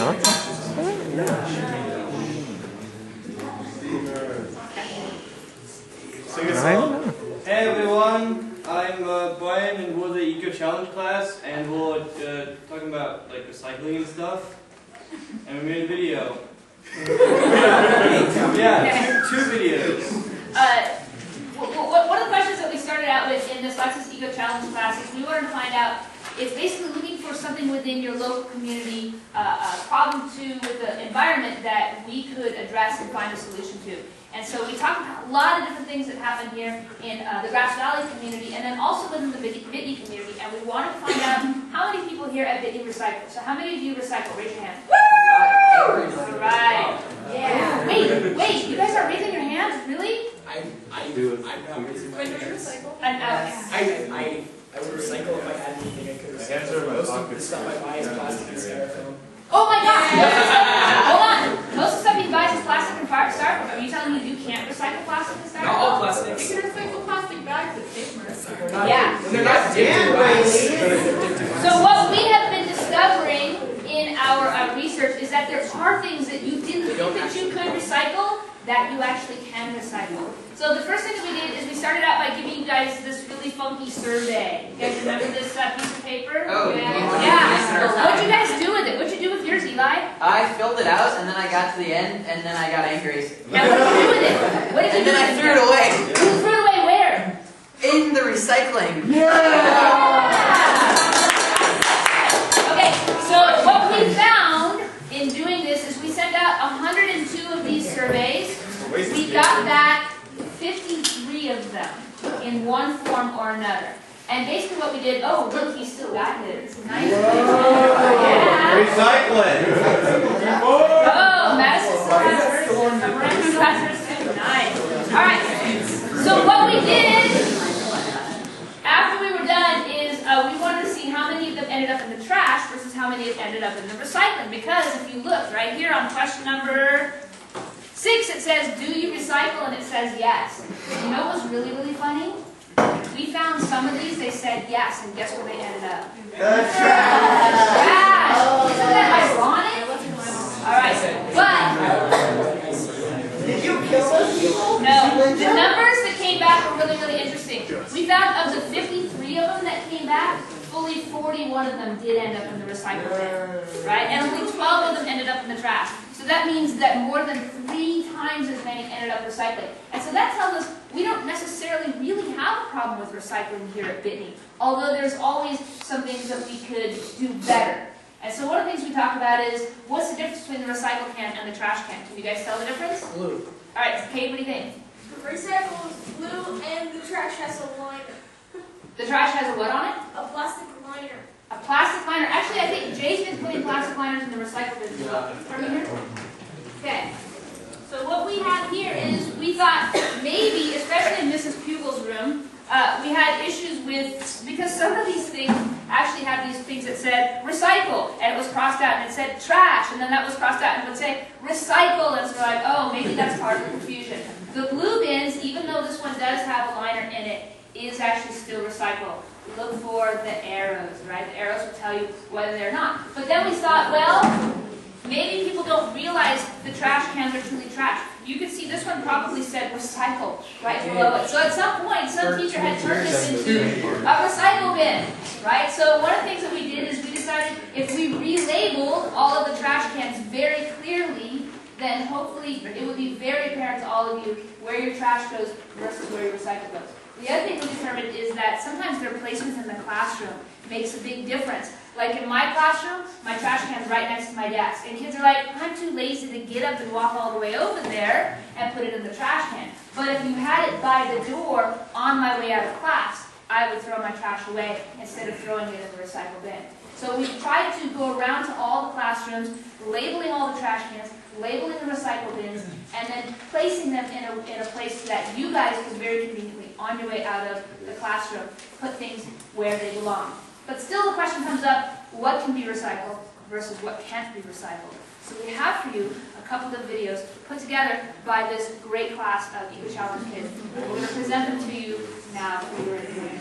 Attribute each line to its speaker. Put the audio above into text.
Speaker 1: Hey everyone, I'm Brian and we're the Eco-Challenge class and we're talking about like recycling and stuff. And we made a video. Yeah, two videos.
Speaker 2: One of the questions that we started out with in this Lexus Eco-Challenge class is we wanted to find out, it's basically looking for something within your local community, a problem with the environment that we could address and find a solution to. And so we talked about a lot of different things that happen here in the Grass Valley community and then also within the Bitney community. And we wanted to find out how many people here at Bitney recycle. So how many of you recycle? Raise your hand. All right. Yeah. Wait, you guys are raising your hands? Really?
Speaker 3: I'm not raising my hands. I would recycle if I had anything I could recycle. Most of the stuff I buy is plastic and styrofoam.
Speaker 2: Oh my gosh! Hold on. Most of the stuff you buy is plastic and styrofoam. Are you telling me you can't recycle plastic and styrofoam?
Speaker 3: Not all plastic.
Speaker 4: You can recycle plastic bags with paper.
Speaker 2: Yeah.
Speaker 3: They're not dipped in wax.
Speaker 2: So what we have been discovering in our research is that there are things that you didn't think that you could recycle that you actually can recycle. So the first thing that we did is we started out by giving you guys this really funky survey. You guys remember this piece of paper?
Speaker 5: Oh,
Speaker 2: yeah. What'd you guys do with it? What'd you do with yours, Eli?
Speaker 5: I filled it out, and then I got to the end, and then I got angry.
Speaker 2: Now what did you do with it? What did you
Speaker 5: And
Speaker 2: do
Speaker 5: then I
Speaker 2: with
Speaker 5: threw it away.
Speaker 2: You threw it away where?
Speaker 5: In the recycling.
Speaker 2: Okay, so what we found in doing this is we sent out 102 of these surveys. We got back 53 of them in one form or another. And basically what we did, oh look, he still got it. It's nice. Yeah.
Speaker 1: Recycling!
Speaker 2: Oh, Madison still has hers. Miranda still has hers too. Nice. Alright, so what we did after we were done is we wanted to see how many of them ended up in the trash versus how many ended up in the recycling. Because if you look right here on question number 6, it says, do you recycle? And it says yes. You know what was really, really funny? We found some of these, they said yes, and guess where they ended up?
Speaker 1: The trash!
Speaker 2: Trash! Isn't that ironic? Alright, but...
Speaker 4: Did you kill those people?
Speaker 2: No, the numbers that came back were really, really interesting. We found of the 53 of them that came back, fully 41 of them did end up in the recycle bin, right? And only 12 of them ended up in the trash. So that means that more than 3 times as many ended up recycling. And so that tells us we don't necessarily really have a problem with recycling here at Bitney, although there's always some things that we could do better. And so one of the things we talk about is, what's the difference between the recycle can and the trash can? Can you guys tell the difference?
Speaker 3: Blue.
Speaker 2: Alright, Kate, what do you think?
Speaker 4: The recycle is blue and the trash has a liner.
Speaker 2: The trash has a what on it?
Speaker 4: A plastic liner.
Speaker 2: A plastic liner. Actually, I think Jay's been putting plastic liners in the recycle bin as well. From here? Okay. So what we have here is, we thought maybe, especially in Mrs. Pugel's room, we had issues with, because some of these things actually had these things that said recycle, and it was crossed out, and it said trash, and then that was crossed out, and it would say recycle, and so we're like, oh, maybe that's part of the confusion. The blue bins, even though this one does have a liner in it, is actually still recycle. Look for the arrows, right? The arrows will tell you whether they're not. But then we thought, well, maybe people don't realize the trash cans are truly trash. You can see this one probably said recycle right below it. So at some point, some teacher had turned this into a recycle bin, right? So one of the things that we did is we decided if we relabeled all of the trash cans very clearly, then hopefully it would be very apparent to all of you where your trash goes versus where your recycle goes. The other thing we determined is that sometimes their placement in the classroom makes a big difference. Like in my classroom, my trash can's right next to my desk. And kids are like, I'm too lazy to get up and walk all the way over there and put it in the trash can. But if you had it by the door on my way out of class, I would throw my trash away instead of throwing it in the recycle bin. So we tried to go around to all the classrooms, labeling all the trash cans, labeling the recycle bins, and then placing them in a place that you guys could very conveniently, on your way out of the classroom, put things where they belong. But still the question comes up, what can be recycled versus what can't be recycled? So we have for you a couple of videos put together by this great class of Eco-Challenge kids. We're going to present them to you now for your enjoyment.